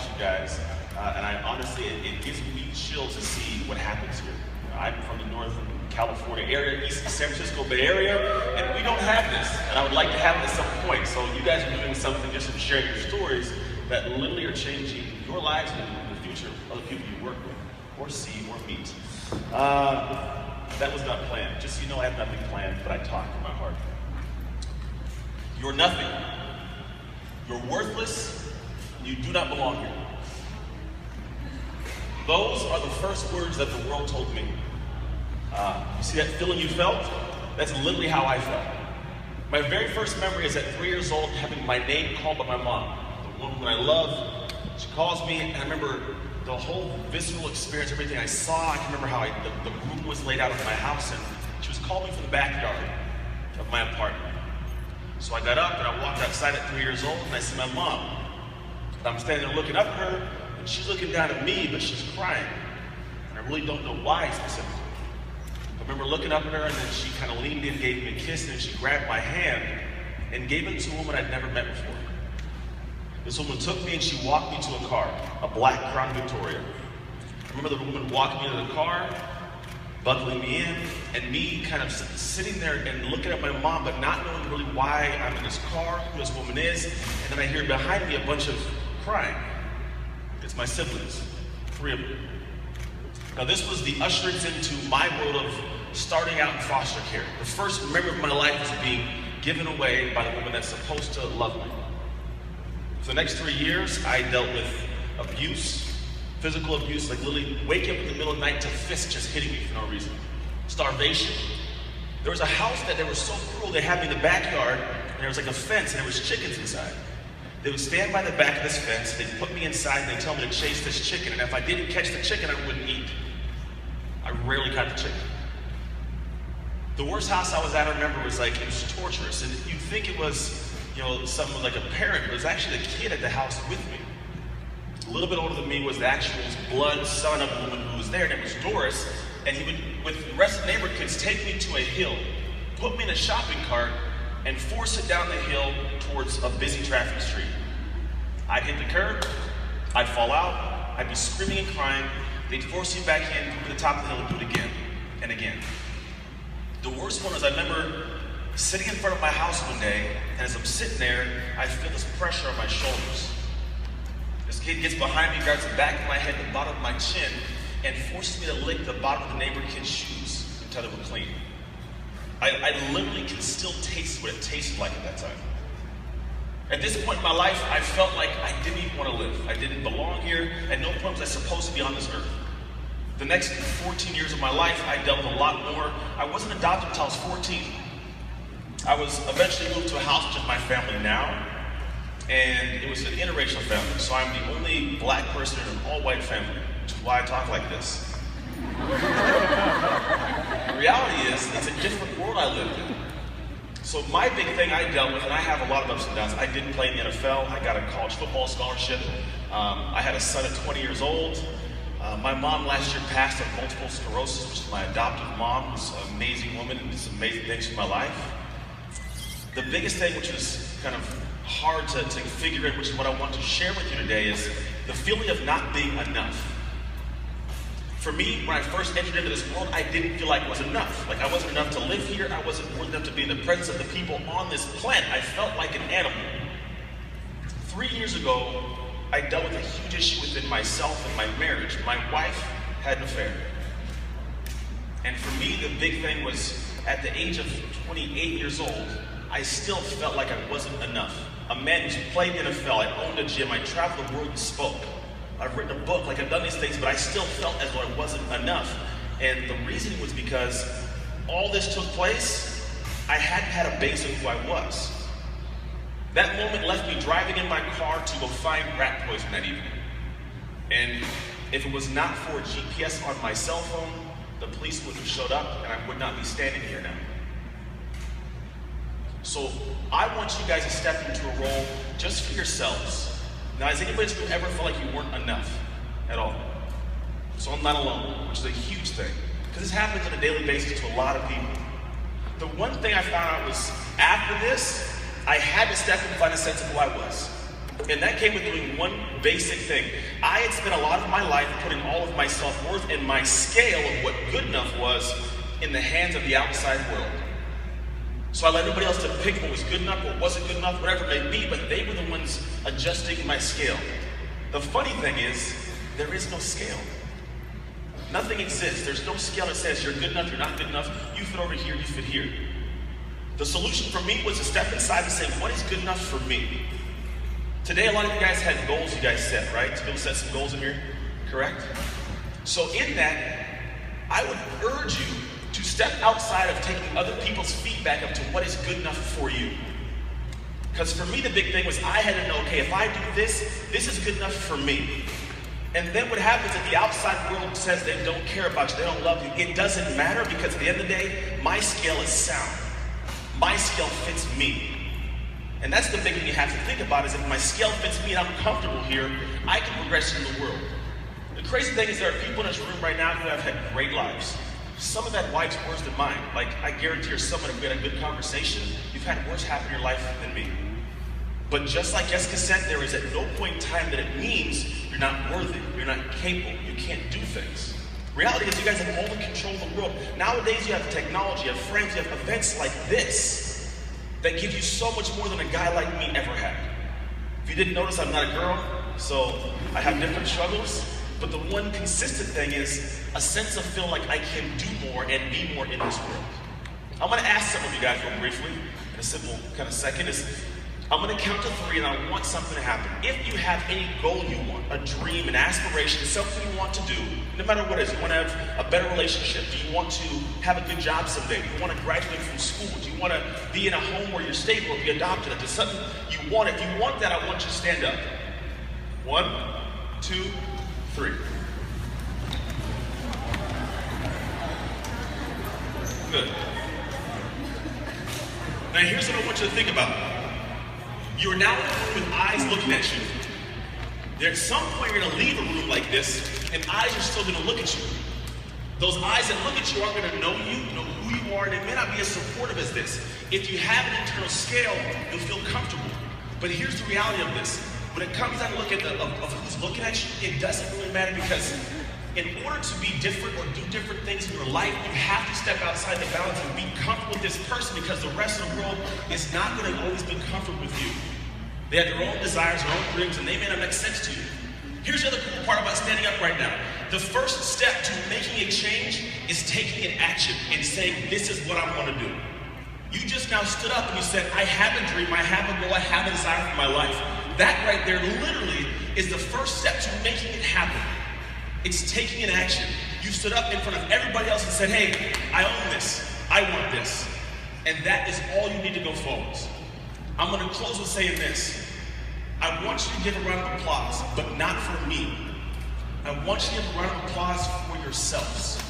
watch you guys, and I honestly, it gives me chills to see what happens here. I'm from the Northern California area, East San Francisco Bay Area, and we don't have this. And I would like to have it at some point. So you guys are doing something just in sharing your stories that literally are changing your lives and the future of other people you work with, or see, or meet. That was not planned. Just so you know, I have nothing planned, but I talk from my heart. You're nothing. You're worthless. You do not belong here. Those are the first words that the world told me. You see that feeling you felt? That's literally how I felt. My very first memory is at 3 years old having my name called by my mom, the woman I love. She calls me, and I remember the whole visceral experience, everything I saw. I can remember how the room was laid out of my house, and she was calling me from the backyard of my apartment. So I got up and I walked outside at 3 years old, and I see my mom. And I'm standing there looking up at her, and she's looking down at me, but she's crying. And I really don't know why specifically. I remember looking up at her, and then she kind of leaned in, gave me a kiss, and then she grabbed my hand and gave it to a woman I'd never met before. This woman took me and she walked me to a car, a black Crown Victoria. I remember the woman walking me to the car, buckling me in, and me kind of sitting there and looking at my mom, but not knowing really why I'm in this car, who this woman is. And then I hear behind me a bunch of crying. It's my siblings, 3 of them. Now this was the usherance into my world of starting out in foster care. The first memory of my life was being given away by the woman that's supposed to love me. For the next 3 years, I dealt with abuse, physical abuse, like literally waking up in the middle of the night to fists just hitting me for no reason. Starvation. There was a house that they were so cruel, they had me in the backyard, and there was like a fence, and there was chickens inside. They would stand by the back of this fence, they'd put me inside, and they'd tell me to chase this chicken, and if I didn't catch the chicken, I wouldn't eat. I rarely caught the chicken. The worst house I was at, I remember, was like, it was torturous, and you'd think it was, you know, someone like a parent, but it was actually the kid at the house with me. A little bit older than me was the actual blood son of the woman who was there, and it was Doris, and he would, with the rest of the neighborhood kids, take me to a hill, put me in a shopping cart, and force it down the hill towards a busy traffic street. I'd hit the curb, I'd fall out, I'd be screaming and crying, they'd force me back in, put me to the top of the hill, and do it again and again. The worst one was I remember sitting in front of my house one day, and as I'm sitting there, I feel this pressure on my shoulders. This kid gets behind me, grabs the back of my head, the bottom of my chin, and forces me to lick the bottom of the neighbor kid's shoes until they were clean. I literally can still taste what it tasted like at that time. At this point in my life, I felt like I didn't even want to live. I didn't belong here. At no point was I supposed to be on this earth. The next 14 years of my life, I dealt with a lot more. I wasn't adopted until I was 14. I was eventually moved to a house with my family now, and it was an interracial family, so I'm the only black person in an all-white family, which is why I talk like this. The reality is, it's a different world I lived in. So my big thing I dealt with, and I have a lot of ups and downs. I didn't play in the NFL. I got a college football scholarship. I had a son at 20 years old. My mom last year passed of multiple sclerosis, which is my adoptive mom, who's an amazing woman and did some amazing things for my life. The biggest thing, which is kind of hard to figure out, which is what I want to share with you today, is the feeling of not being enough. For me, when I first entered into this world, I didn't feel like it was enough. Like I wasn't enough to live here. I wasn't worth enough to be in the presence of the people on this planet. I felt like an animal. 3 years ago, I dealt with a huge issue within myself and my marriage. My wife had an affair. And for me, the big thing was, at the age of 28 years old, I still felt like I wasn't enough. A man who's played NFL, I owned a gym, I traveled the world and spoke. I've written a book, like I've done these things, but I still felt as though I wasn't enough. And the reason was because all this took place, I hadn't had a base of who I was. That moment left me driving in my car to go find rat poison that evening. And if it was not for a GPS on my cell phone, the police would have showed up and I would not be standing here now. So I want you guys to step into a role just for yourselves. Now, has anybody ever felt like you weren't enough at all? So I'm not alone, which is a huge thing. Because this happens on a daily basis to a lot of people. The one thing I found out was, after this, I had to step and find a sense of who I was. And that came with doing one basic thing. I had spent a lot of my life putting all of my self-worth and my scale of what good enough was in the hands of the outside world. So I let everybody else to pick what was good enough, what wasn't good enough, whatever it may be, but they were the ones adjusting my scale. The funny thing is, there is no scale. Nothing exists. There's no scale that says you're good enough, you're not good enough, you fit over here, you fit here. The solution for me was to step inside and say, what is good enough for me? Today, a lot of you guys had goals you guys set, right? People set some goals in here, correct? So in that, I would urge you to step outside of taking other people's feedback up to what is good enough for you. Because for me, the big thing was I had to know, okay, if I do this, this is good enough for me. And then what happens if the outside world says they don't care about you, they don't love you, it doesn't matter, because at the end of the day, my scale is sound. My scale fits me. And that's the big thing you have to think about, is if my scale fits me and I'm comfortable here, I can progress in the world. The crazy thing is there are people in this room right now who have had great lives. Some have had lives worse than mine. Like, I guarantee you're someone, if we had a good conversation, you've had worse happen in your life than me. But just like Jessica said, there is at no point in time that it means you're not worthy, you're not capable, you can't do things. Reality is you guys have all the control of the world. Nowadays you have technology, you have friends, you have events like this that give you so much more than a guy like me ever had. If you didn't notice, I'm not a girl, so I have different struggles. But the one consistent thing is a sense of feeling like I can do more and be more in this world. I'm gonna ask some of you guys real briefly, in a simple kind of second, I'm gonna count to 3 and I want something to happen. If you have any goal you want, a dream, an aspiration, something you want to do, no matter what it is, you wanna have a better relationship, do you want to have a good job someday, do you wanna graduate from school, do you wanna be in a home where you're stable or be adopted, if there's something you want, if you want that, I want you to stand up. 1, 2, 3. Good. Now here's what I want you to think about. You're now in a room with eyes looking at you. At some point you're gonna leave a room like this and eyes are still gonna look at you. Those eyes that look at you aren't gonna know you, know who you are, and it may not be as supportive as this. If you have an internal scale, you'll feel comfortable. But here's the reality of this. When it comes down to look at of who's looking at you, it doesn't really matter, because in order to be different or do different things in your life, you have to step outside the bounds and be comfortable with this person, because the rest of the world is not going to always be comfortable with you. They have their own desires, their own dreams, and they may not make sense to you. Here's the other cool part about standing up right now. The first step to making a change is taking an action and saying, this is what I want to do. You just now stood up and you said, I have a dream, I have a goal, I have a desire for my life. That right there literally is the first step to making it happen. It's taking an action. You stood up in front of everybody else and said, hey, I own this, I want this. And that is all you need to go forward. I'm gonna close with saying this. I want you to give a round of applause, but not for me. I want you to give a round of applause for yourselves.